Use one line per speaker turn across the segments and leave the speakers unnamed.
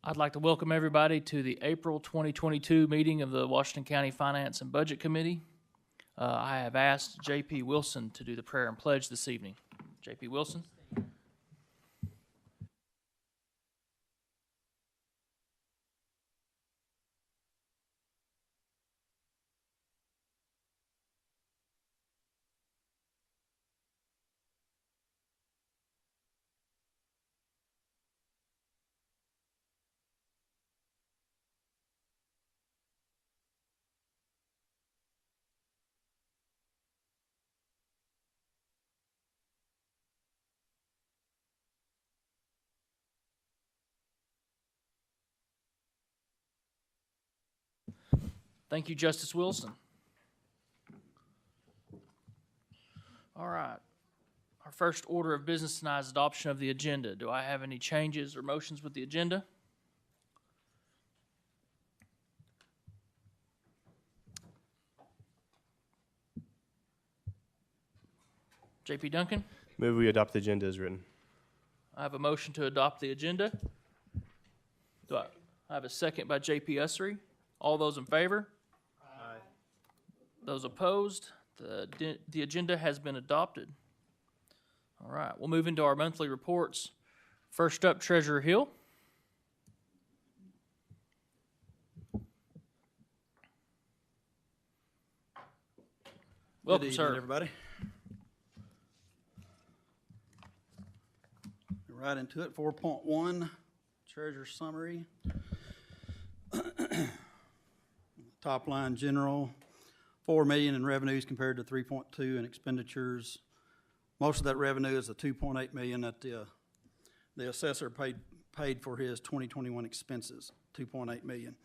I'd like to welcome everybody to the April 2022 meeting of the Washington County Finance and Budget Committee. I have asked J.P. Wilson to do the prayer and pledge this evening. J.P. Wilson. Thank you, Justice Wilson. All right. Our first order of business tonight is adoption of the agenda. Do I have any changes or motions with the agenda? J.P. Duncan?
Move we adopt the agenda as written.
I have a motion to adopt the agenda. Do I have a second by J.P. Ussery? All those in favor?
Aye.
Those opposed? The agenda has been adopted. All right, we'll move into our monthly reports. First up, Treasurer Hill. Welcome,
Good evening,
sir.
everybody. Right into it. 4.1, Treasurer's Summary. Top line general, $4 million in revenues compared to 3.2 in expenditures. Most of that revenue is the $2.8 million that the assessor paid for his 2021 expenses, $2.8 million.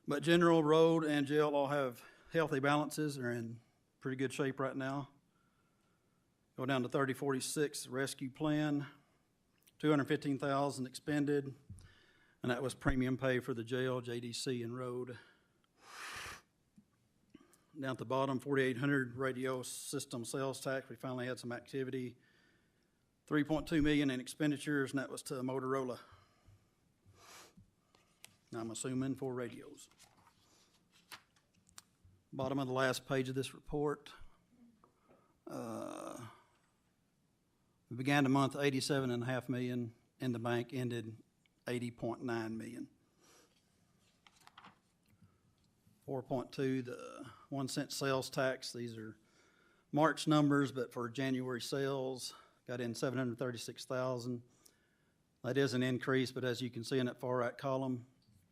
But general, road, and jail all have healthy balances. They're in pretty good shape right now. Go down to 3046 rescue plan, $215,000 expended, and that was premium pay for the jail, JDC, and road. Down at the bottom, 4,800 radio system sales tax. We finally had some activity. $3.2 million in expenditures, and that was to Motorola. I'm assuming for radios. Bottom of the last page of this report. We began the month $87.5 million in the bank, ended $80.9 million. 4.2, the 1 cent sales tax. These are March numbers, but for January sales, got in $736,000. That is an increase, but as you can see in that far right column,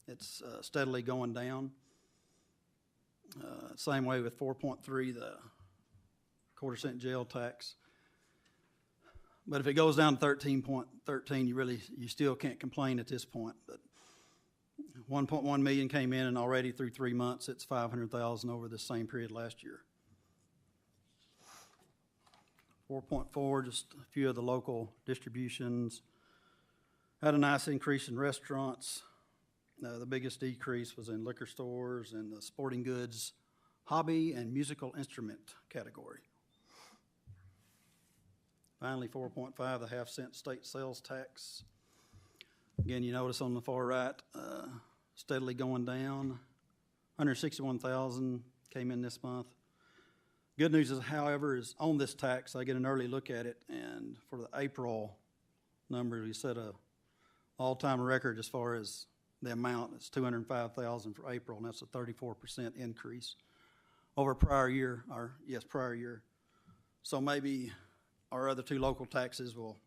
it's steadily going down. Same way with 4.3, the quarter-cent jail tax. But if it goes down to 13.13, you still can't complain at this point. But 1.1 million came in, and already through 3 months, it's 500,000 over the same period last year. 4.4, just a few of the local distributions. Had a nice increase in restaurants. The biggest decrease was in liquor stores and the sporting goods, hobby, and musical instrument category. Finally, 4.5, the half-cent state sales tax. Again, you notice on the far right, steadily going down. 161,000 came in this month. Good news is, however, is on this tax, I get an early look at it, and for the April number, we set a all-time record as far as the amount. It's $205,000 for April, and that's a 34% increase over prior year. So maybe our other two local taxes will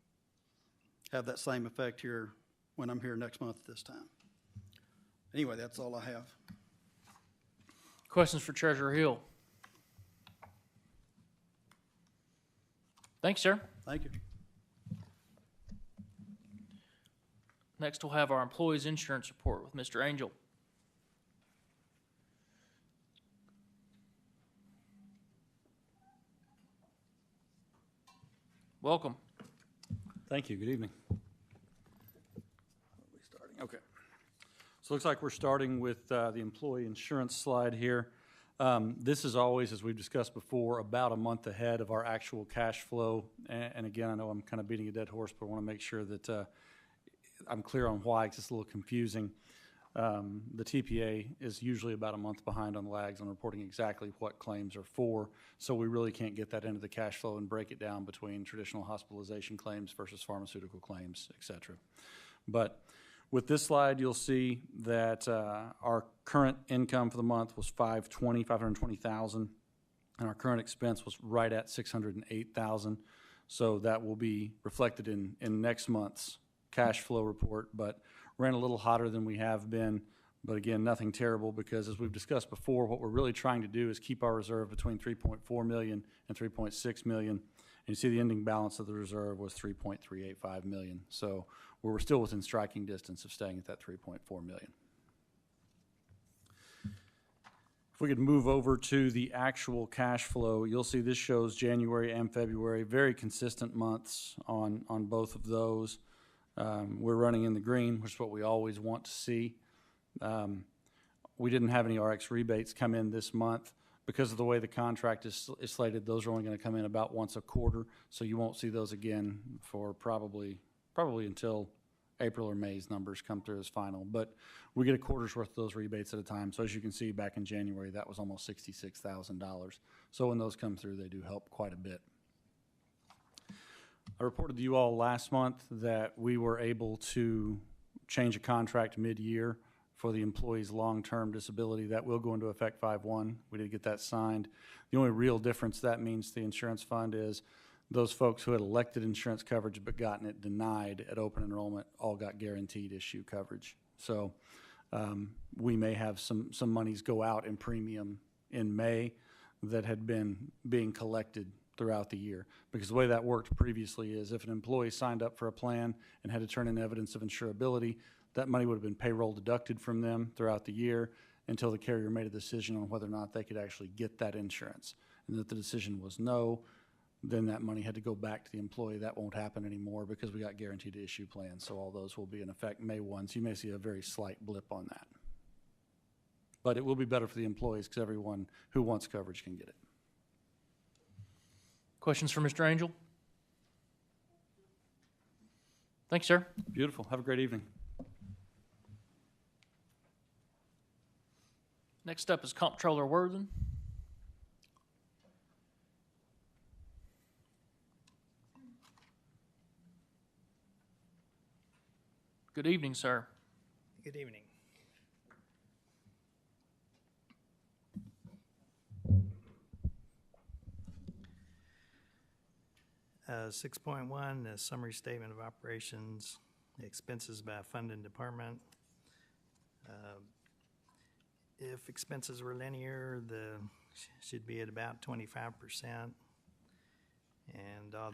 have that same effect here when I'm here next month at this time. Anyway, that's all I have.
Questions for Treasurer Hill? Thanks, sir.
Thank you.
Next, we'll have our employees' insurance report with Mr. Angel. Welcome.
Thank you. Good evening. Okay. So it looks like we're starting with the employee insurance slide here. This is always, as we've discussed before, about a month ahead of our actual cash flow. And again, I know I'm kind of beating a dead horse, but I want to make sure that I'm clear on why, 'cause it's a little confusing. The TPA is usually about a month behind on lags on reporting exactly what claims are for, so we really can't get that into the cash flow and break it down between traditional hospitalization claims versus pharmaceutical claims, et cetera. But with this slide, you'll see that our current income for the month was $520,000, and our current expense was right at $608,000. So that will be reflected in next month's cash flow report, but ran a little hotter than we have been. But again, nothing terrible, because as we've discussed before, what we're really trying to do is keep our reserve between 3.4 million and 3.6 million. And you see the ending balance of the reserve was 3.385 million. So we're still within striking distance of staying at that 3.4 million. If we could move over to the actual cash flow, you'll see this shows January and February, very consistent months on both of those. We're running in the green, which is what we always want to see. We didn't have any RX rebates come in this month. Because of the way the contract is slated, those are only going to come in about once a quarter, so you won't see those again for probably until April or May's numbers come through as final. But we get a quarter's worth of those rebates at a time. So as you can see, back in January, that was almost $66,000. So when those come through, they do help quite a bit. I reported to you all last month that we were able to change a contract mid-year for the employee's long-term disability. That will go into effect 5/1. We did get that signed. The only real difference that means to the insurance fund is those folks who had elected insurance coverage but gotten it denied at open enrollment all got guaranteed issue coverage. So we may have some monies go out in premium in May that had been being collected throughout the year. Because the way that worked previously is if an employee signed up for a plan and had to turn in evidence of insurability, that money would have been payroll deducted from them throughout the year until the carrier made a decision on whether or not they could actually get that insurance. And if the decision was no, then that money had to go back to the employee. That won't happen anymore because we got guaranteed issue plans. So all those will be in effect May 1. So you may see a very slight blip on that. But it will be better for the employees because everyone who wants coverage can get it.
Questions for Mr. Angel? Thanks, sir.
Beautiful. Have a great evening.
Next up is Comptroller Worthen. Good evening, sir.
Good evening. Uh, 6.1, the summary statement of operations, expenses by fund and department. If expenses were linear, should be at about 25%, and all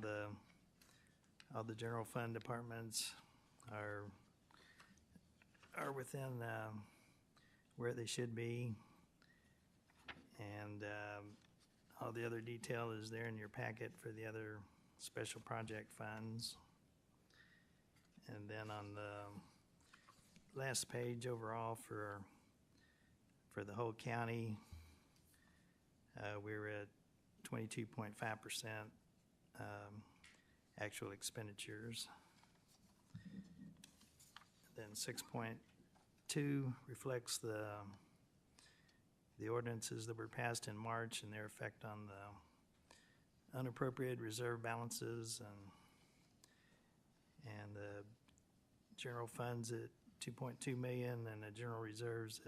the general fund departments are within where they should be, and all the other detail is there in your packet for the other special project funds. And then on the last page overall for the whole county, we're at 22.5% actual expenditures. Then 6.2 reflects the ordinances that were passed in March and their effect on the unappropriated reserve balances, and the general funds at 2.2 million and the general reserves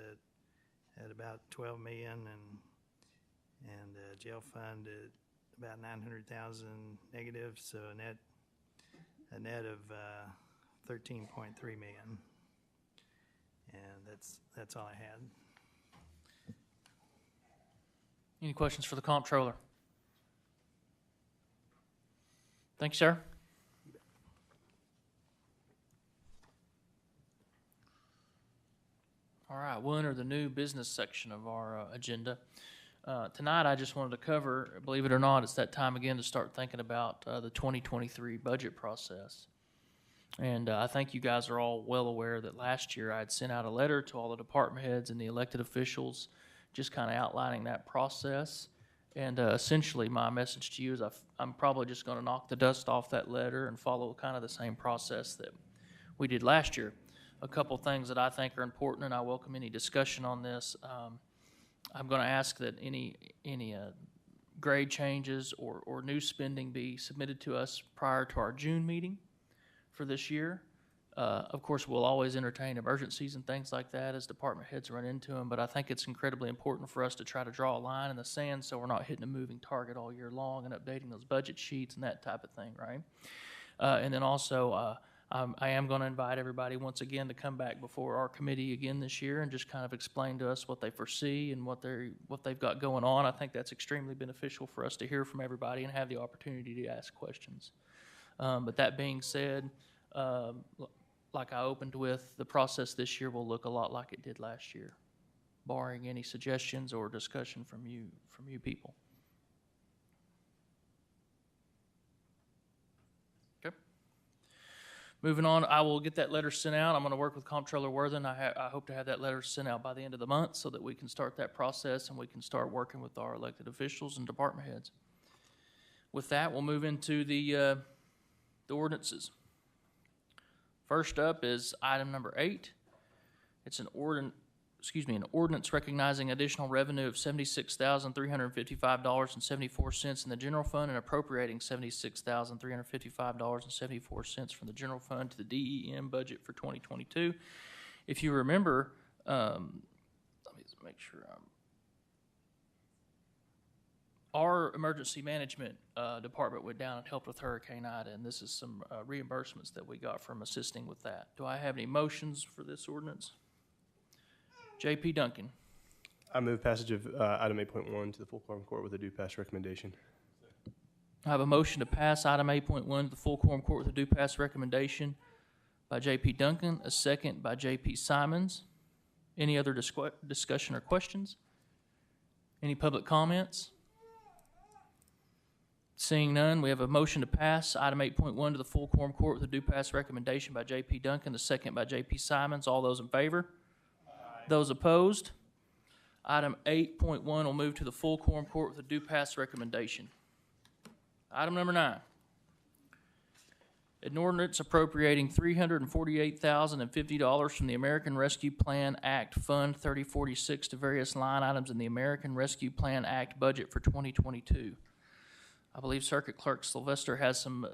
at about 12 million, and the jail fund at about 900,000 negative, so a net of 13.3 million. And that's all I had.
Any questions for the Comptroller? Thanks, sir. All right, we'll enter the new business section of our agenda. Tonight, I just wanted to cover, believe it or not, it's that time again to start thinking about the 2023 budget process. And I think you guys are all well aware that last year I had sent out a letter to all the department heads and the elected officials just kind of outlining that process. And essentially my message to you is I'm probably just going to knock the dust off that letter and follow kind of the same process that we did last year. A couple things that I think are important, and I welcome any discussion on this. I'm going to ask that any grade changes or new spending be submitted to us prior to our June meeting for this year. Of course, we'll always entertain emergencies and things like that as department heads run into them, but I think it's incredibly important for us to try to draw a line in the sand so we're not hitting a moving target all year long and updating those budget sheets and that type of thing, right? And then also, I am going to invite everybody once again to come back before our committee again this year and just kind of explain to us what they foresee and what they've got going on. I think that's extremely beneficial for us to hear from everybody and have the opportunity to ask questions. But that being said, like I opened with, the process this year will look a lot like it did last year, barring any suggestions or discussion from you people. Okay. Moving on, I will get that letter sent out. I'm going to work with Comptroller Worthen. I hope to have that letter sent out by the end of the month so that we can start that process and we can start working with our elected officials and department heads. With that, we'll move into the ordinances. First up is item number 8. It's an ordinance recognizing additional revenue of $76,355.74 in the general fund and appropriating $76,355.74 from the general fund to the DEM budget for 2022. If you remember, let me just make sure our emergency management department went down and helped with Hurricane Ida, and this is some reimbursements that we got from assisting with that. Do I have any motions for this ordinance? J.P. Duncan.
I move passage of item 8.1 to the full quorum court with a due pass recommendation.
I have a motion to pass item 8.1 to the full quorum court with a due pass recommendation by J.P. Duncan, a second by J.P. Simons. Any other discussion or questions? Any public comments? Seeing none, we have a motion to pass item 8.1 to the full quorum court with a due pass recommendation by J.P. Duncan, a second by J.P. Simons. All those in favor? Aye. Those opposed? Item 8.1 will move to the full quorum court with a due pass recommendation. Item number 9. An ordinance appropriating $348,050 from the American Rescue Plan Act Fund 3046 to various line items in the American Rescue Plan Act budget for 2022. I believe Circuit Clerk Sylvester has some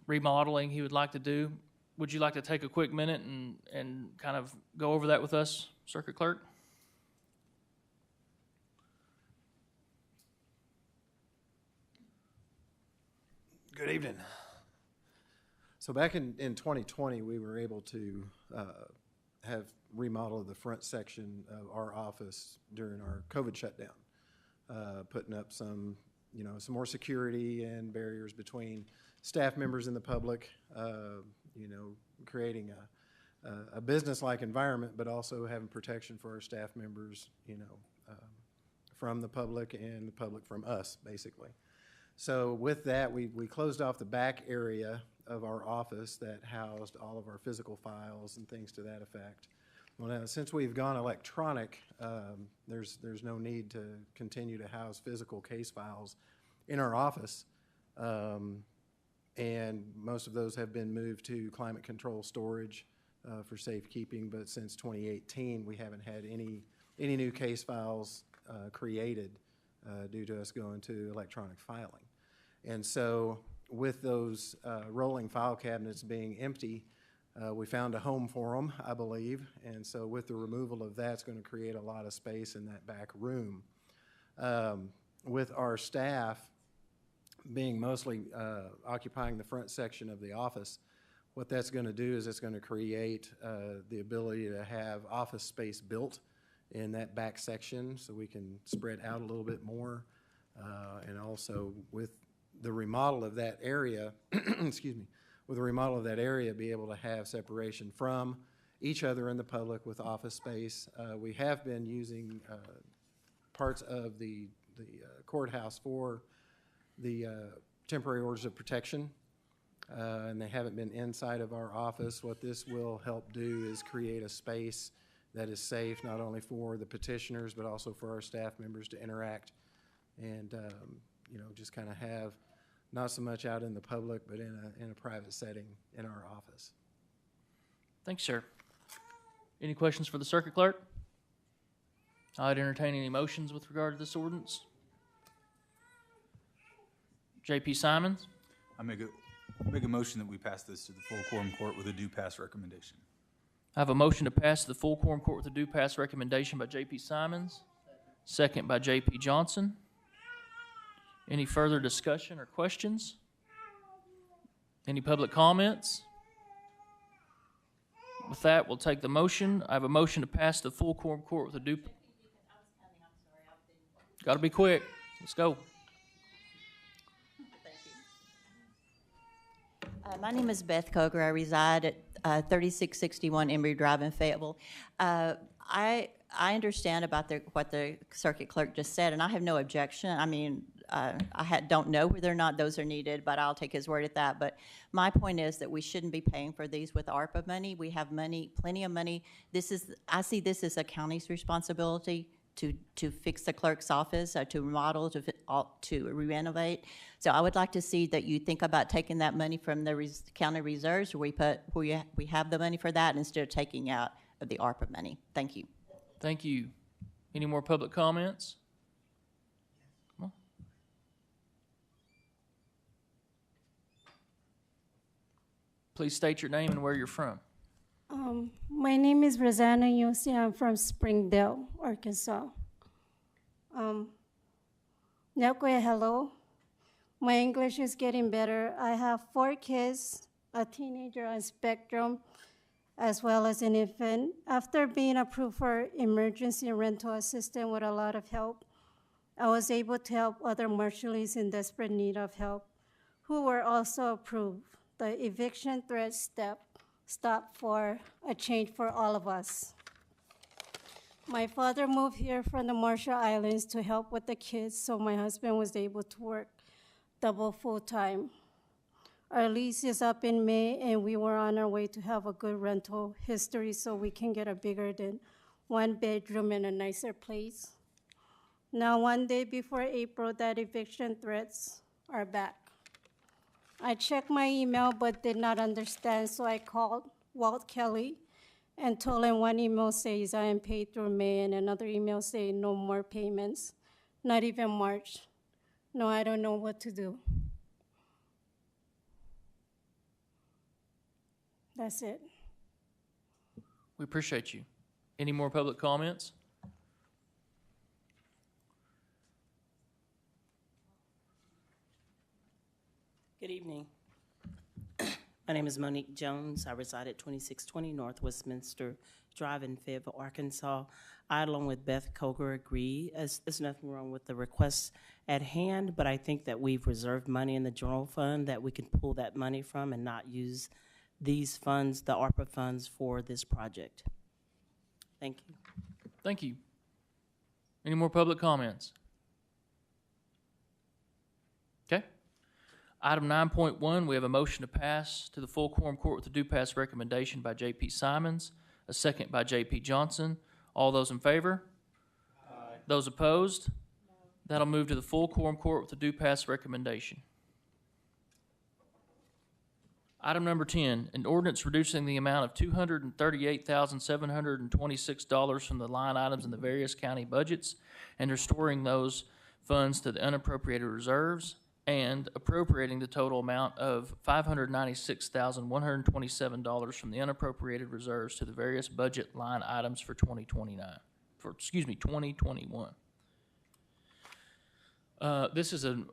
remodeling he would like to do. Would you like to take a quick minute and kind of go over that with us, Circuit Clerk?
Good evening. So back in 2020, we were able to have remodeled the front section of our office during our COVID shutdown, putting up some more security and barriers between staff members and the public, creating a business-like environment, but also having protection for our staff members, from the public and the public from us, basically. So with that, we closed off the back area of our office that housed all of our physical files and things to that effect. Well, now, since we've gone electronic, there's no need to continue to house physical case files in our office, and most of those have been moved to climate control storage for safekeeping. But since 2018, we haven't had any new case files created due to us going to electronic filing. And so, with those rolling file cabinets being empty, we found a home for them, I believe, and so with the removal of that, it's going to create a lot of space in that back room. With our staff being mostly occupying the front section of the office, what that's going to do is it's going to create the ability to have office space built in that back section so we can spread out a little bit more, and also with the remodel of that area, excuse me, with the remodel of that area, be able to have separation from each other in the public with office space. We have been using parts of the courthouse for the temporary orders of protection, and they haven't been inside of our office. What this will help do is create a space that is safe not only for the petitioners but also for our staff members to interact and just kind of have not so much out in the public, but in a private setting in our office.
Thanks, sir. Any questions for the circuit clerk? I'd entertain any motions with regard to this ordinance. J.P. Simons,
I make a motion that we pass this to the full quorum court with a due pass recommendation.
I have a motion to pass to the full quorum court with a due pass recommendation by J.P. Simons, second by J.P. Johnson. Any further discussion or questions? Any public comments? With that, we'll take the motion. I have a motion to pass to the full quorum court with a due. Got to be quick. Let's go.
My name is Beth Coger. I reside at 3661 Embry Drive in Fayetteville. I understand about what the circuit clerk just said, and I have no objection. I mean, don't know whether or not those are needed, but I'll take his word at that. But my point is that we shouldn't be paying for these with ARPA money. We have money, plenty of money. I see this as a county's responsibility to fix the clerk's office, to remodel, to renovate. So I would like to see that you think about taking that money from the county reserves, where we have the money for that, instead of taking out of the ARPA money. Thank you.
Thank you. Any more public comments? Please state your name and where you're from.
My name is Rosanna Yossi. I'm from Springdale, Arkansas. Hello. My English is getting better. I have 4 kids, a teenager on spectrum, as well as an infant. After being approved for emergency rental assistance with a lot of help, I was able to help other Marshallese in desperate need of help, who were also approved. The eviction threat stopped for a change for all of us. My father moved here from the Marshall Islands to help with the kids, so my husband was able to work double full-time. Our lease is up in May, and we were on our way to have a good rental history so we can get a bigger than 1 bedroom and a nicer place. Now, one day before April, that eviction threats are back. I checked my email but did not understand, so I called Walt Kelly and told him one email says I am paid through May and another email saying no more payments, not even March. No, I don't know what to do. That's it.
We appreciate you. Any more public comments?
Good evening. My name is Monique Jones. I reside at 2620 North Westminster Drive in Fayetteville, Arkansas. I, along with Beth Coger, agree. There's nothing wrong with the requests at hand, but I think that we've reserved money in the general fund that we can pull that money from and not use these funds, the ARPA funds, for this project. Thank you.
Thank you. Any more public comments? Okay. Item 9.1, we have a motion to pass to the full quorum court with a due pass recommendation by J.P. Simons, a second by J.P. Johnson. All those in favor? Aye. Those opposed? No. That'll move to the full quorum court with a due pass recommendation. Item number 10, an ordinance reducing the amount of $238,726 from the line items in the various county budgets and restoring those funds to the unappropriated reserves, and appropriating the total amount of $596,127 from the unappropriated reserves to the various budget line items for 2021. This is an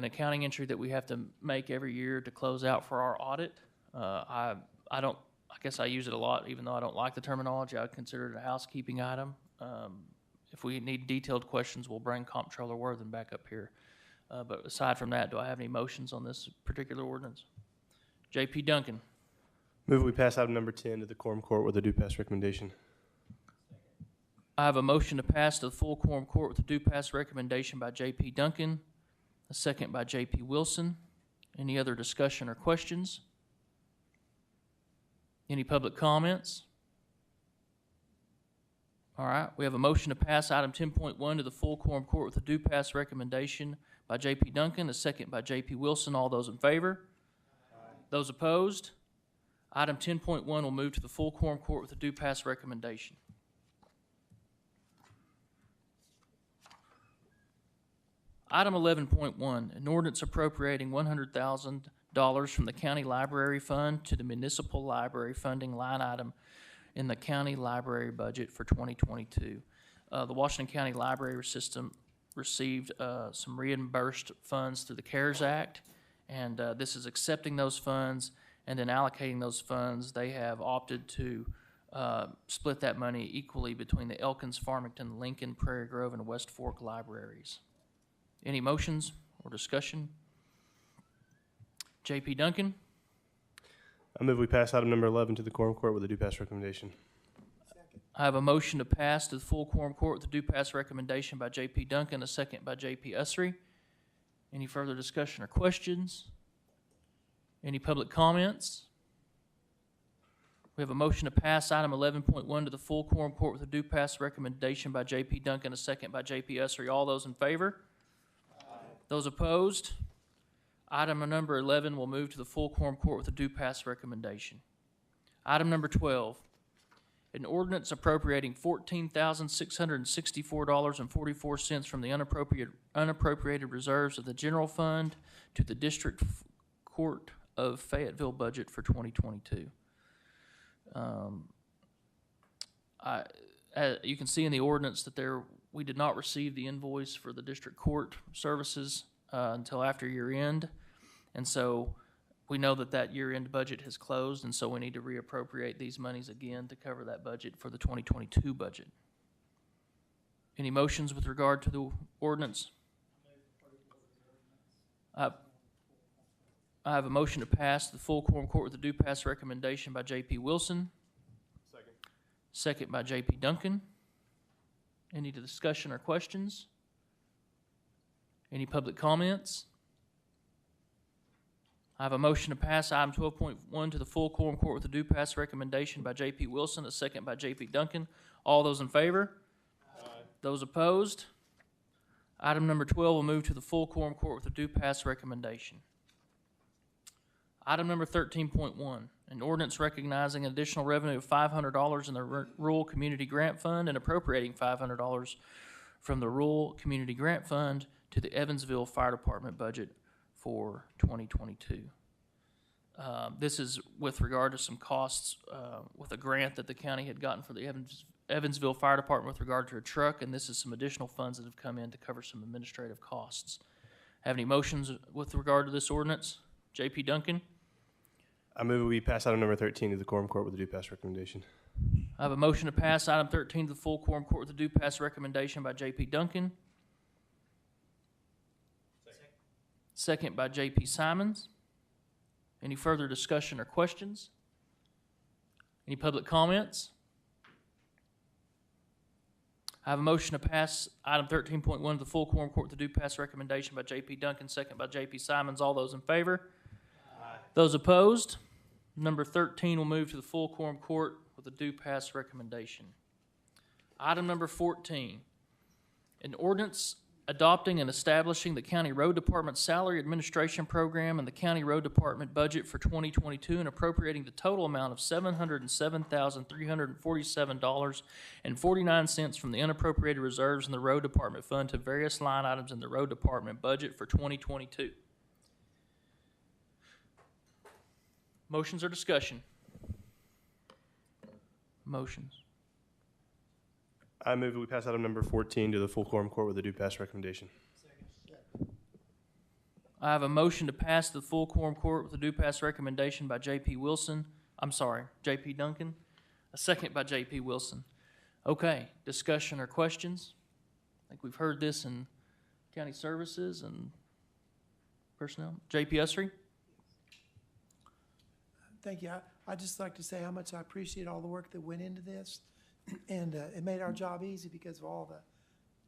accounting entry that we have to make every year to close out for our audit. I guess I use it a lot, even though I don't like the terminology. I would consider it a housekeeping item. If we need detailed questions, we'll bring Comptroller Worthen back up here. But aside from that, do I have any motions on this particular ordinance? J.P. Duncan.
Move we pass item number 10 to the quorum court with a due pass recommendation.
I have a motion to pass to the full quorum court with a due pass recommendation by J.P. Duncan, a second by J.P. Wilson. Any other discussion or questions? Any public comments? All right, we have a motion to pass item 10.1 to the full quorum court with a due pass recommendation by J.P. Duncan, a second by J.P. Wilson. All those in favor? Aye. Those opposed? Item 10.1 will move to the full quorum court with a due pass recommendation. Item 11.1, an ordinance appropriating $100,000 from the county library fund to the municipal library funding line item in the county library budget for 2022. The Washington County Library System received some reimbursed funds through the CARES Act, and this is accepting those funds and then allocating those funds. They have opted to split that money equally between the Elkins, Farmington, Lincoln, Prairie Grove, and West Fork libraries. Any motions or discussion? J.P. Duncan?
I move we pass item number 11 to the quorum court with a due pass recommendation.
I have a motion to pass to the full quorum court with a due pass recommendation by J.P. Duncan, a second by J.P. Usry. Any further discussion or questions? Any public comments? We have a motion to pass item 11.1 to the full quorum court with a due pass recommendation by J.P. Duncan, a second by J.P. Usry. All those in favor? Aye. Those opposed? Item number 11 will move to the full quorum court with a due pass recommendation. Item number 12, an ordinance appropriating $14,664.44 from the unappropriated reserves of the general fund to the District Court of Fayetteville budget for 2022. You can see in the ordinance that we did not receive the invoice for the district court services until after year end, and so we know that year-end budget has closed, and so we need to reappropriate these monies again to cover that budget for the 2022 budget. Any motions with regard to the ordinance? I have a motion to pass the full quorum court with a due pass recommendation by J.P. Wilson. Second. Second by J.P. Duncan. Any discussion or questions? Any public comments? I have a motion to pass item 12.1 to the full quorum court with a due pass recommendation by J.P. Wilson, a second by J.P. Duncan. All those in favor? Aye. Those opposed? Item number 12 will move to the full quorum court with a due pass recommendation. Item number 13.1, an ordinance recognizing an additional revenue of $500 in the Rural Community Grant Fund and appropriating $500 from the Rural Community Grant Fund to the Evansville Fire Department budget for 2022. This is with regard to some costs with a grant that the county had gotten for the Evansville Fire Department with regard to a truck, and this is some additional funds that have come in to cover some administrative costs. Have any motions with regard to this ordinance? J.P. Duncan?
I move we pass item number 13 to the quorum court with a due pass recommendation.
I have a motion to pass item 13 to the full quorum court with a due pass recommendation by J.P. Duncan. Second by J.P. Simons. Any further discussion or questions? Any public comments? I have a motion to pass item 13.1 to the full quorum court with a due pass recommendation by J.P. Duncan, second by J.P. Simons. All those in favor? Aye. Those opposed? Number 13 will move to the full quorum court with a due pass recommendation. Item number 14, an ordinance adopting and establishing the County Road Department Salary Administration Program and the County Road Department budget for 2022 and appropriating the total amount of $707,347.49 from the unappropriated reserves in the Road Department Fund to various line items in the Road Department budget for 2022. Motions or discussion? Motions.
I move that we pass item number 14 to the full quorum court with a due pass recommendation.
I have a motion to pass the full quorum court with a due pass recommendation by J.P. Duncan, a second by J.P. Wilson. Okay, discussion or questions? I think we've heard this in county services and personnel. J.P. Usry?
Thank you. I'd just like to say how much I appreciate all the work that went into this. And it made our job easy because of all the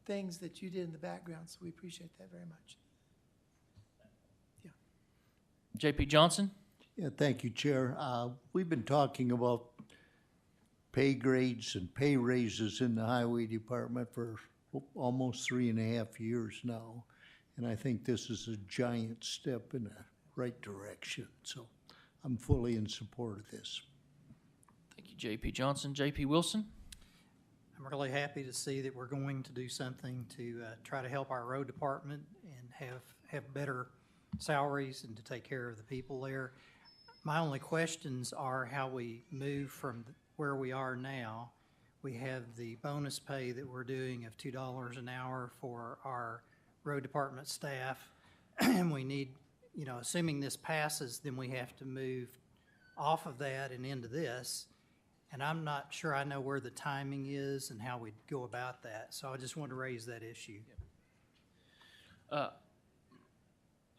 things that you did in the background, so we appreciate that very much. Yeah.
J.P. Johnson?
Yeah, thank you, Chair. We've been talking about pay grades and pay raises in the Highway Department for almost 3.5 years now, and I think this is a giant step in the right direction. So I'm fully in support of this.
Thank you, J.P. Johnson. J.P. Wilson?
I'm really happy to see that we're going to do something to try to help our road department and have better salaries and to take care of the people there. My only questions are how we move from where we are now. We have the bonus pay that we're doing of $2 an hour for our road department staff. And we need, assuming this passes, then we have to move off of that and into this. And I'm not sure I know where the timing is and how we'd go about that. So I just want to raise that issue.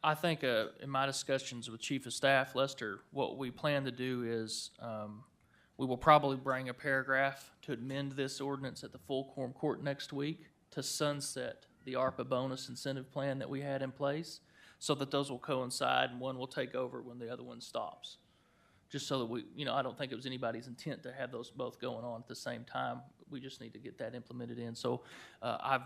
I think in my discussions with Chief of Staff, Lester, what we plan to do is we will probably bring a paragraph to amend this ordinance at the full quorum court next week to sunset the ARPA bonus incentive plan that we had in place so that those will coincide and one will take over when the other one stops. Just so that we, I don't think it was anybody's intent to have those both going on at the same time. We just need to get that implemented in. So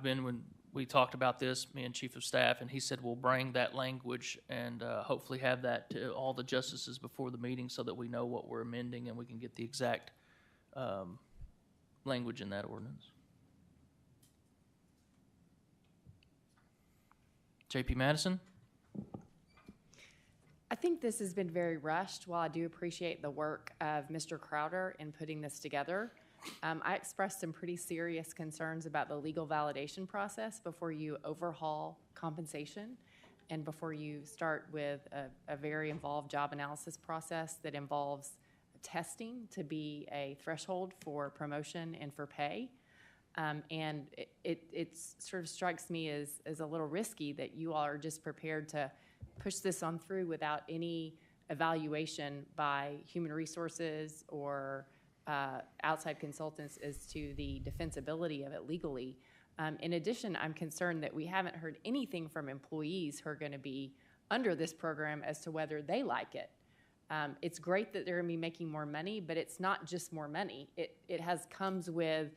when we talked about this, me and Chief of Staff, and he said we'll bring that language and hopefully have that to all the justices before the meeting so that we know what we're amending and we can get the exact language in that ordinance. J.P. Madison?
I think this has been very rushed. While I do appreciate the work of Mr. Crowder in putting this together, I expressed some pretty serious concerns about the legal validation process before you overhaul compensation and before you start with a very involved job analysis process that involves testing to be a threshold for promotion and for pay. And it sort of strikes me as a little risky that you all are just prepared to push this on through without any evaluation by human resources or outside consultants as to the defensibility of it legally. In addition, I'm concerned that we haven't heard anything from employees who are going to be under this program as to whether they like it. It's great that they're going to be making more money, but it's not just more money. It comes with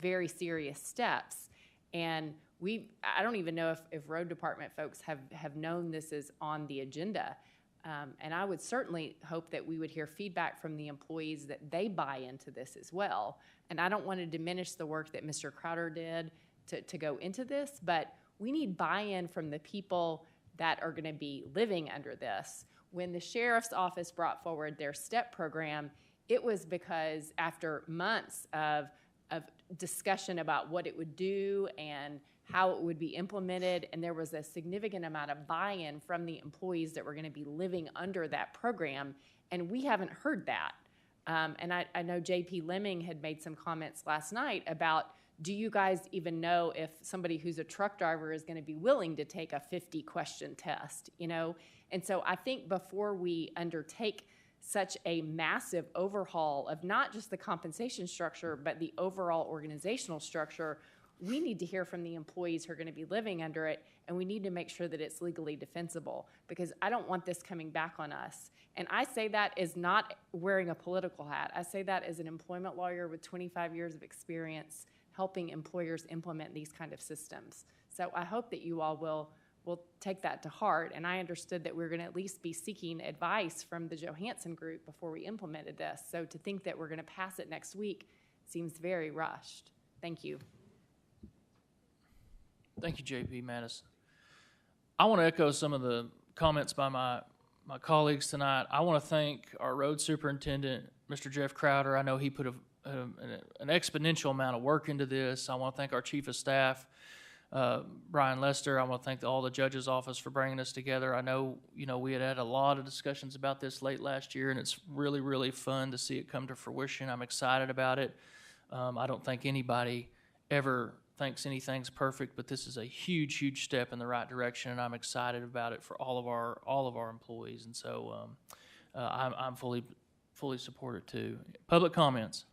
very serious steps. And I don't even know if road department folks have known this is on the agenda. And I would certainly hope that we would hear feedback from the employees that they buy into this as well. And I don't want to diminish the work that Mr. Crowder did to go into this, but we need buy-in from the people that are going to be living under this. When the sheriff's office brought forward their STEP program, it was because after months of discussion about what it would do and how it would be implemented, and there was a significant amount of buy-in from the employees that were going to be living under that program, and we haven't heard that. And I know J.P. Lemming had made some comments last night about, do you guys even know if somebody who's a truck driver is going to be willing to take a 50-question test, And so I think before we undertake such a massive overhaul of not just the compensation structure, but the overall organizational structure, we need to hear from the employees who are going to be living under it, and we need to make sure that it's legally defensible, because I don't want this coming back on us. And I say that as not wearing a political hat. I say that as an employment lawyer with 25 years of experience helping employers implement these kind of systems. So I hope that you all will take that to heart, and I understood that we're going to at least be seeking advice from the Johansson Group before we implemented this. So to think that we're going to pass it next week seems very rushed. Thank you.
Thank you, J.P. Madison. I want to echo some of the comments by my colleagues tonight. I want to thank our road superintendent, Mr. Jeff Crowder. I know he put an exponential amount of work into this. I want to thank our chief of staff, Brian Lester. I want to thank all the judge's office for bringing us together. I know, we had a lot of discussions about this late last year, and it's really, really fun to see it come to fruition. I'm excited about it. I don't think anybody ever thinks anything's perfect, but this is a huge, huge step in the right direction, and I'm excited about it for all of our employees. And so I'm fully supportive too. Public comments.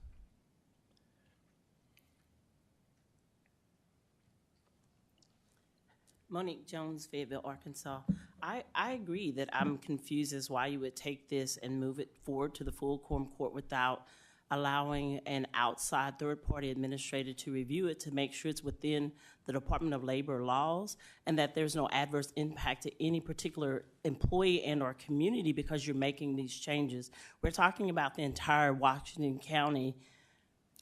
Monique Jones, Fayetteville, Arkansas. I agree that I'm confused as why you would take this and move it forward to the full quorum court without allowing an outside third-party administrator to review it to make sure it's within the Department of Labor laws and that there's no adverse impact to any particular employee and or community because you're making these changes. We're talking about the entire Washington County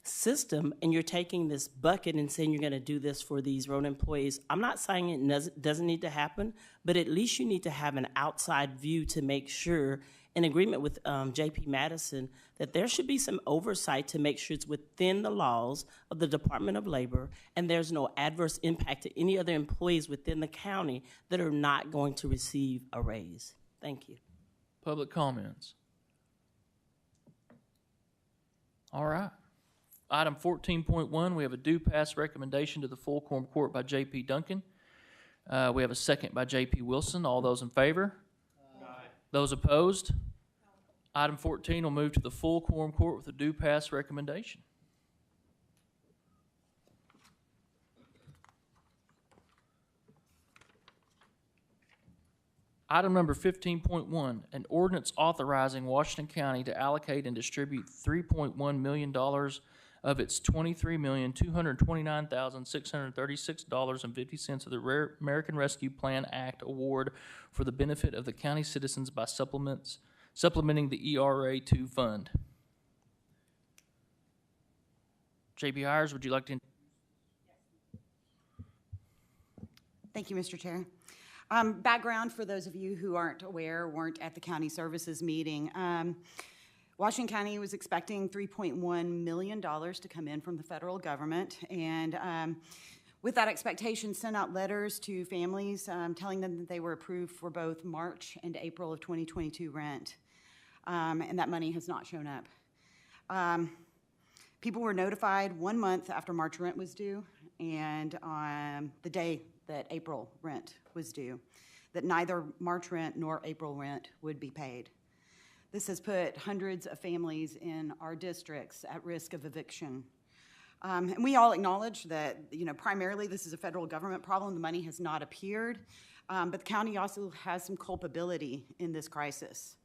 system, and you're taking this bucket and saying you're going to do this for these road employees. I'm not saying it doesn't need to happen, but at least you need to have an outside view to make sure, in agreement with J.P. Madison, that there should be some oversight to make sure it's within the laws of the Department of Labor and there's no adverse impact to any other employees within the county that are not going to receive a raise. Thank you.
Public comments. All right. Item 14.1, we have a due pass recommendation to the full quorum court by J.P. Duncan. We have a second by J.P. Wilson. All those in favor? Aye. Those opposed? Item 14 will move to the full quorum court with a due pass recommendation. Item number 15.1, an ordinance authorizing Washington County to allocate and distribute $3.1 million of its $23,229,636.50 of the American Rescue Plan Act award for the benefit of the county citizens by supplementing the ERA 2 fund. J.B. Hires, would you like to?
Thank you, Mr. Chair. Background for those of you who aren't aware, weren't at the county services meeting. Washington County was expecting $3.1 million to come in from the federal government, and with that expectation, sent out letters to families telling them that they were approved for both March and April of 2022 rent, and that money has not shown up. People were notified 1 month after March rent was due, and on the day that April rent was due, that neither March rent nor April rent would be paid. This has put hundreds of families in our districts at risk of eviction. And we all acknowledge that, primarily this is a federal government problem. The money has not appeared, but the county also has some culpability in this crisis.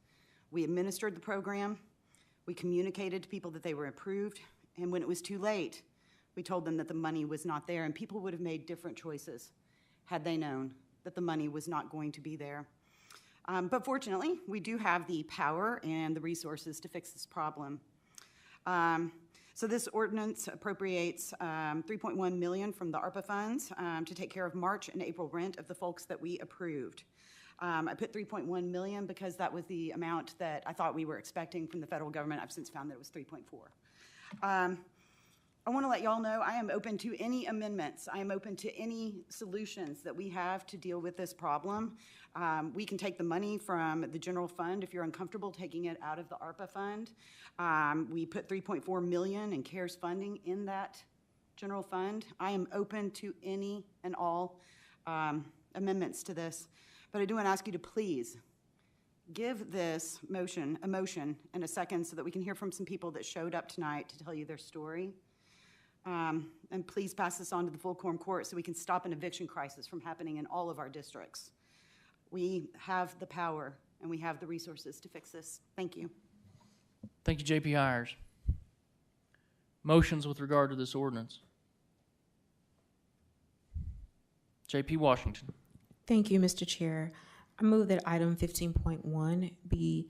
We administered the program, we communicated to people that they were approved, and when it was too late, we told them that the money was not there, and people would have made different choices had they known that the money was not going to be there. But fortunately, we do have the power and the resources to fix this problem. So this ordinance appropriates $3.1 million from the ARPA funds to take care of March and April rent of the folks that we approved. I put $3.1 million because that was the amount that I thought we were expecting from the federal government. I've since found that it was 3.4. I want to let y'all know I am open to any amendments. I am open to any solutions that we have to deal with this problem. We can take the money from the general fund if you're uncomfortable taking it out of the ARPA fund. We put $3.4 million in CARES funding in that general fund. I am open to any and all amendments to this, but I do want to ask you to please give this motion a motion and a second so that we can hear from some people that showed up tonight to tell you their story. And please pass this on to the full quorum court so we can stop an eviction crisis from happening in all of our districts. We have the power and we have the resources to fix this. Thank you.
Thank you, J.P. Hires. Motions with regard to this ordinance. J.P. Washington.
Thank you, Mr. Chair. I move that item 15.1 be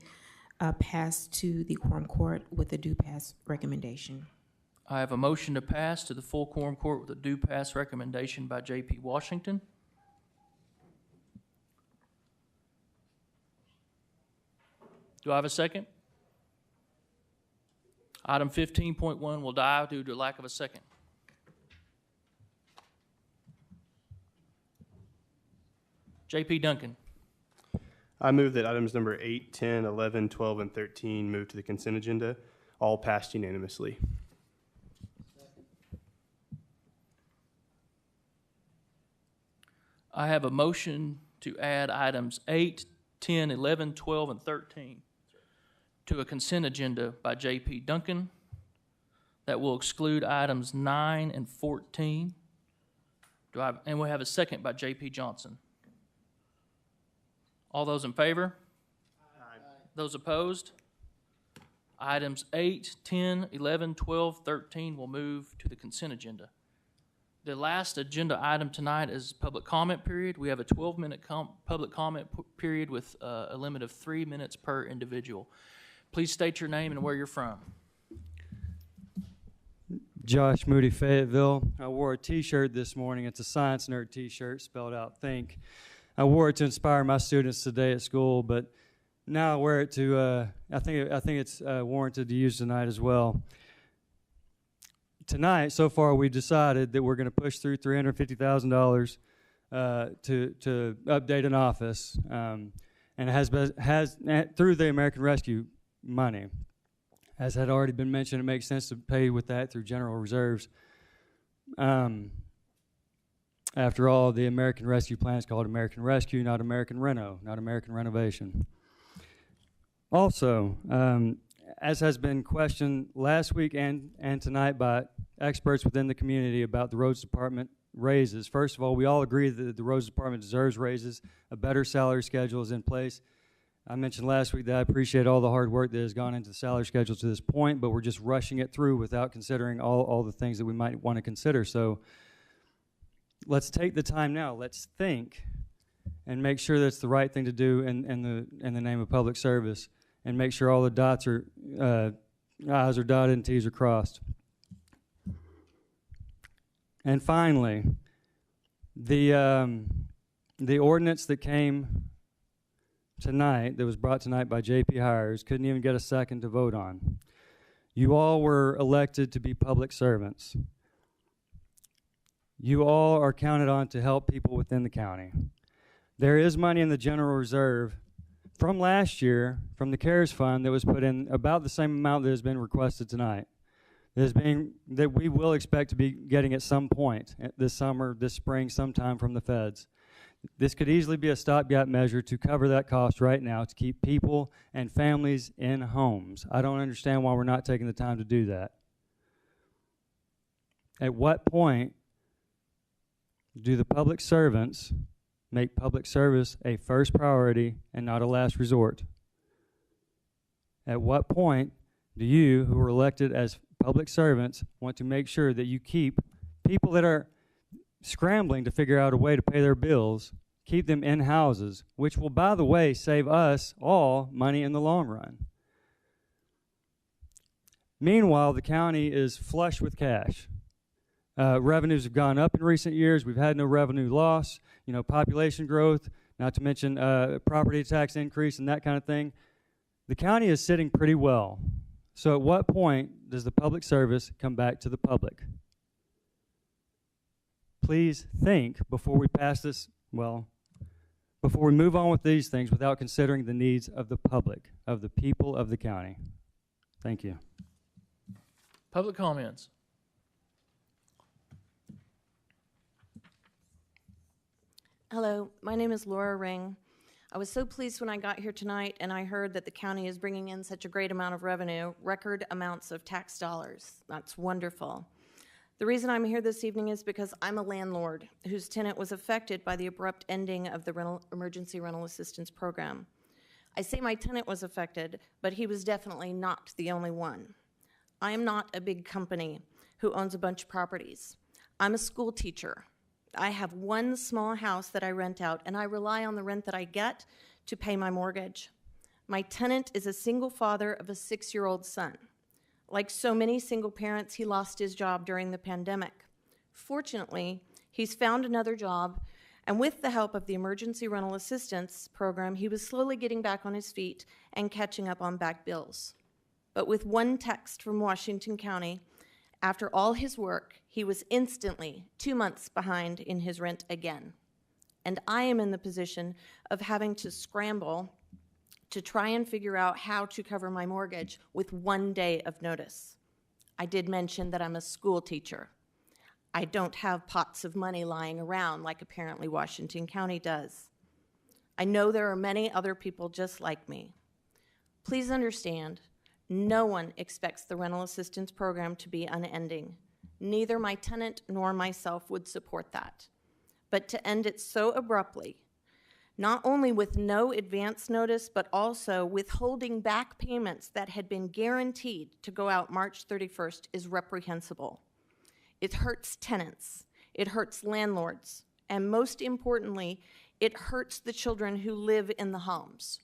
passed to the quorum court with a due pass recommendation.
I have a motion to pass to the full quorum court with a due pass recommendation by J.P. Washington. Do I have a second? Item 15.1 will die due to lack of a second. J.P. Duncan.
I move that items number 8, 10, 11, 12, and 13 move to the consent agenda, all passed unanimously.
I have a motion to add items 8, 10, 11, 12, and 13 to a consent agenda by J.P. Duncan that will exclude items 9 and 14. And we have a second by J.P. Johnson. All those in favor? Aye. Those opposed? Items 8, 10, 11, 12, 13 will move to the consent agenda. The last agenda item tonight is public comment period. We have a 12-minute public comment period with a limit of 3 minutes per individual. Please state your name and where you're from.
Josh Moody, Fayetteville. I wore a T-shirt this morning. It's a Science Nerd T-shirt, spelled out think. I wore it to inspire my students today at school, but now I wear it to, I think it's warranted to use tonight as well. Tonight, so far, we've decided that we're going to push through $350,000 to update an office, and it has through the American Rescue money. As had already been mentioned, it makes sense to pay with that through general reserves. After all, the American Rescue Plan is called American Rescue, not American Reno, not American Renovation. Also, as has been questioned last week and tonight by experts within the community about the roads department raises. First of all, we all agree that the roads department deserves raises. A better salary schedule is in place. I mentioned last week that I appreciate all the hard work that has gone into the salary schedule to this point, but we're just rushing it through without considering all the things that we might want to consider. So let's take the time now. Let's think and make sure that's the right thing to do in the name of public service, and make sure all the I's are dotted and T's are crossed. And finally, the ordinance that came tonight, that was brought tonight by J.P. Hires, couldn't even get a second to vote on. You all were elected to be public servants. You all are counted on to help people within the county. There is money in the general reserve from last year, from the CARES fund, that was put in about the same amount that has been requested tonight. That we will expect to be getting at some point this summer, this spring, sometime from the feds. This could easily be a stopgap measure to cover that cost right now to keep people and families in homes. I don't understand why we're not taking the time to do that. At what point do the public servants make public service a first priority and not a last resort? At what point do you, who are elected as public servants, want to make sure that you keep people that are scrambling to figure out a way to pay their bills, keep them in houses, which will, by the way, save us all money in the long run? Meanwhile, the county is flush with cash. Revenues have gone up in recent years. We've had no revenue loss, population growth, not to mention property tax increase and that kind of thing. The county is sitting pretty well. So at what point does the public service come back to the public? Please think before we pass this, before we move on with these things without considering the needs of the public, of the people of the county. Thank you.
Public comments.
Hello, my name is Laura Ring. I was so pleased when I got here tonight and I heard that the county is bringing in such a great amount of revenue, record amounts of tax dollars. That's wonderful. The reason I'm here this evening is because I'm a landlord whose tenant was affected by the abrupt ending of the emergency rental assistance program. I say my tenant was affected, but he was definitely not the only one. I am not a big company who owns a bunch of properties. I'm a school teacher. I have one small house that I rent out, and I rely on the rent that I get to pay my mortgage. My tenant is a single father of a 6-year-old son. Like so many single parents, he lost his job during the pandemic. Fortunately, he's found another job, and with the help of the emergency rental assistance program, he was slowly getting back on his feet and catching up on back bills. But with one text from Washington County, after all his work, he was instantly 2 months behind in his rent again. And I am in the position of having to scramble to try and figure out how to cover my mortgage with 1 day of notice. I did mention that I'm a school teacher. I don't have pots of money lying around like apparently Washington County does. I know there are many other people just like me. Please understand, no one expects the rental assistance program to be unending. Neither my tenant nor myself would support that. But to end it so abruptly not only with no advance notice, but also withholding back payments that had been guaranteed to go out March 31st is reprehensible. It hurts tenants, it hurts landlords, and most importantly, it hurts the children who live in the homes.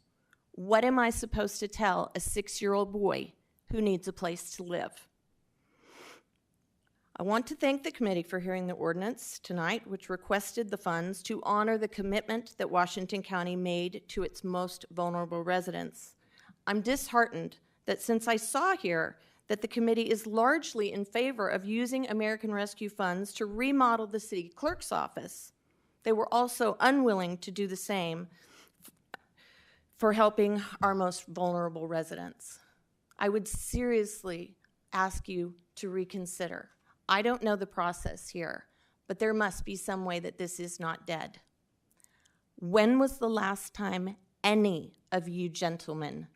What am I supposed to tell a 6-year-old boy who needs a place to live? I want to thank the committee for hearing the ordinance tonight, which requested the funds to honor the commitment that Washington County made to its most vulnerable residents. I'm disheartened that since I saw here that the committee is largely in favor of using American Rescue funds to remodel the city clerk's office, they were also unwilling to do the same for helping our most vulnerable residents. I would seriously ask you to reconsider. I don't know the process here, but there must be some way that this is not dead. When was the last time any of you gentlemen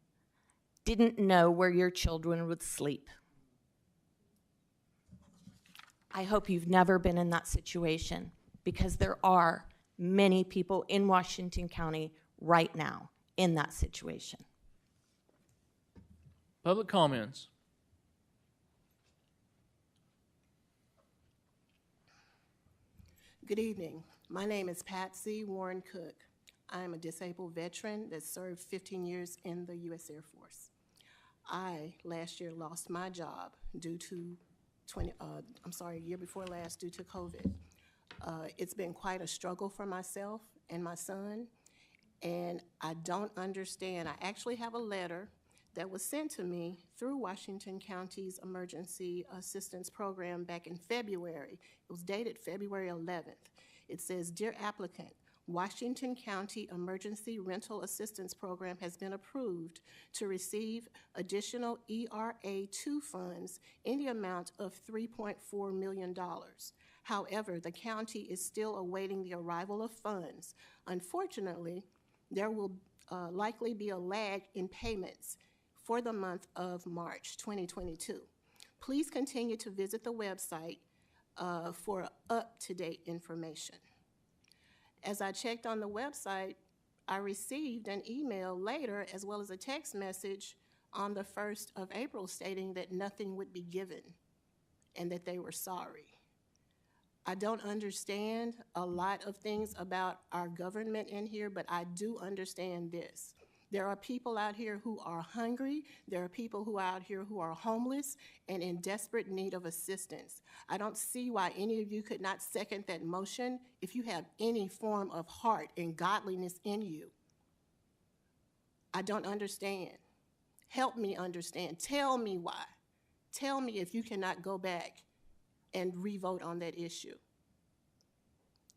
didn't know where your children would sleep? I hope you've never been in that situation, because there are many people in Washington County right now in that situation.
Public comments.
Good evening. My name is Patsy Warren Cook. I am a disabled veteran that served 15 years in the U.S. Air Force. I, last year, lost my job due to a year before last, due to COVID. It's been quite a struggle for myself and my son, and I don't understand. I actually have a letter that was sent to me through Washington County's Emergency Assistance Program back in February. It was dated February 11th. It says, "Dear applicant, Washington County Emergency Rental Assistance Program has been approved to receive additional ERA2 funds in the amount of $3.4 million. However, the county is still awaiting the arrival of funds. Unfortunately, there will likely be a lag in payments for the month of March 2022. Please continue to visit the website for up-to-date information." As I checked on the website, I received an email later, as well as a text message on the 1st of April stating that nothing would be given and that they were sorry. I don't understand a lot of things about our government in here, but I do understand this. There are people out here who are hungry. There are people who are out here who are homeless and in desperate need of assistance. I don't see why any of you could not second that motion if you have any form of heart and godliness in you. I don't understand. Help me understand. Tell me why. Tell me if you cannot go back and re-vote on that issue.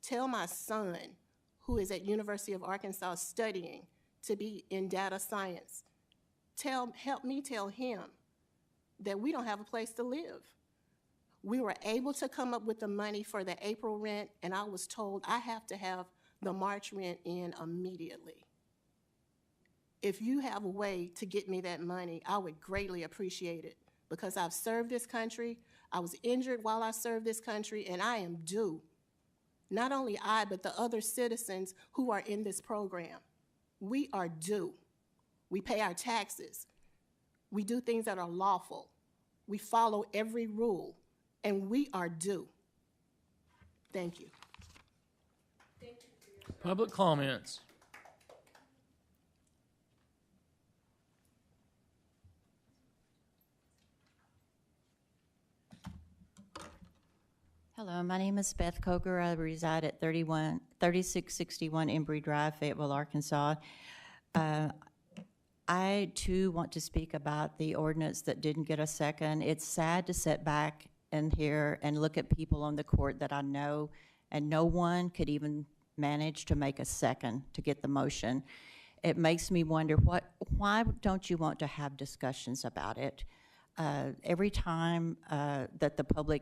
Tell my son, who is at University of Arkansas studying to be in data science, help me tell him that we don't have a place to live. We were able to come up with the money for the April rent, and I was told I have to have the March rent in immediately. If you have a way to get me that money, I would greatly appreciate it, because I've served this country. I was injured while I served this country, and I am due. Not only I, but the other citizens who are in this program. We are due. We pay our taxes. We do things that are lawful. We follow every rule, and we are due. Thank you.
Public comments.
Hello, my name is Beth Coker. I reside at 3661 Embry Drive, Fayetteville, Arkansas. I, too, want to speak about the ordinance that didn't get a second. It's sad to sit back and hear and look at people on the court that I know, and no one could even manage to make a second to get the motion. It makes me wonder, why don't you want to have discussions about it? Every time that the public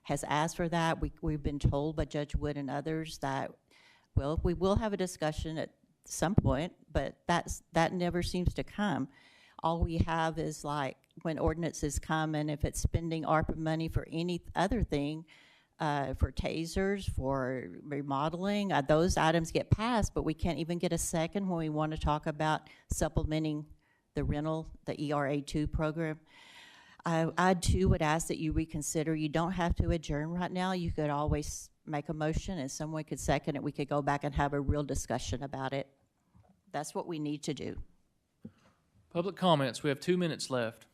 has asked for that, we've been told by Judge Wood and others that, well, we will have a discussion at some point, but that never seems to come. All we have is like when ordinances come, and if it's spending ARPA money for any other thing, for tasers, for remodeling. Those items get passed, but we can't even get a second when we want to talk about supplementing the rental, the ERA2 program. I too would ask that you reconsider. You don't have to adjourn right now. You could always make a motion and someone could second it. We could go back and have a real discussion about it. That's what we need to do.
Public comments. We have 2 minutes left.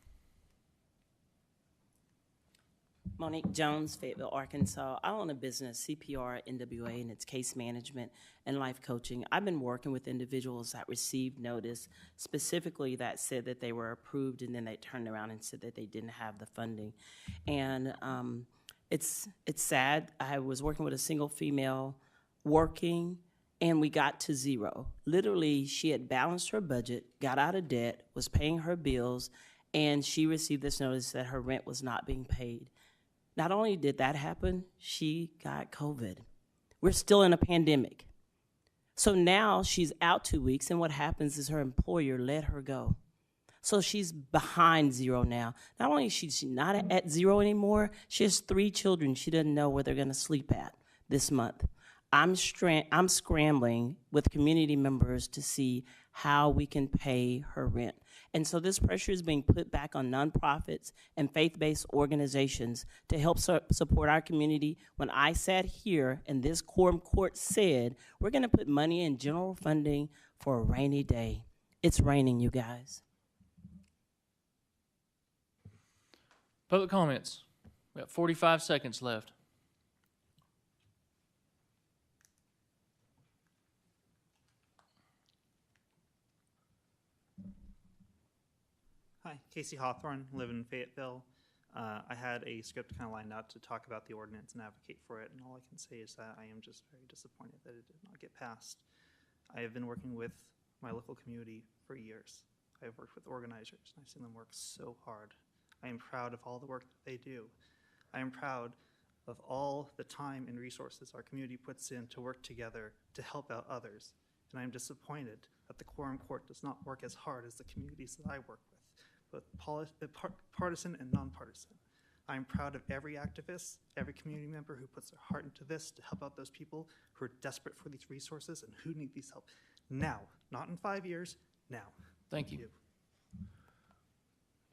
Monique Jones, Fayetteville, Arkansas. I own a business, CPR NWA, and it's case management and life coaching. I've been working with individuals that received notice specifically that said that they were approved, and then they turned around and said that they didn't have the funding. And it's sad. I was working with a single female working, and we got to zero. Literally, she had balanced her budget, got out of debt, was paying her bills, and she received this notice that her rent was not being paid. Not only did that happen, she got COVID. We're still in a pandemic. So now she's out 2 weeks, and what happens is her employer let her go. So she's behind zero now. Not only is she not at zero anymore, she has 3 children she doesn't know where they're going to sleep at this month. I'm scrambling with community members to see how we can pay her rent. And so this pressure is being put back on nonprofits and faith-based organizations to help support our community. When I sat here and this quorum court said, we're going to put money in general funding for a rainy day. It's raining, you guys.
Public comments. We have 45 seconds left.
Hi, Casey Hawthorne, live in Fayetteville. I had a script kind of lined out to talk about the ordinance and advocate for it, and all I can say is that I am just very disappointed that it did not get passed. I have been working with my local community for years. I have worked with organizers, and I've seen them work so hard. I am proud of all the work that they do. I am proud of all the time and resources our community puts in to work together to help out others, and I am disappointed that the quorum court does not work as hard as the communities that I work with, both partisan and nonpartisan. I am proud of every activist, every community member who puts their heart into this to help out those people who are desperate for these resources and who need these help now, not in 5 years, now.
Thank you.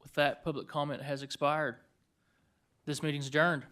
With that, public comment has expired. This meeting's adjourned.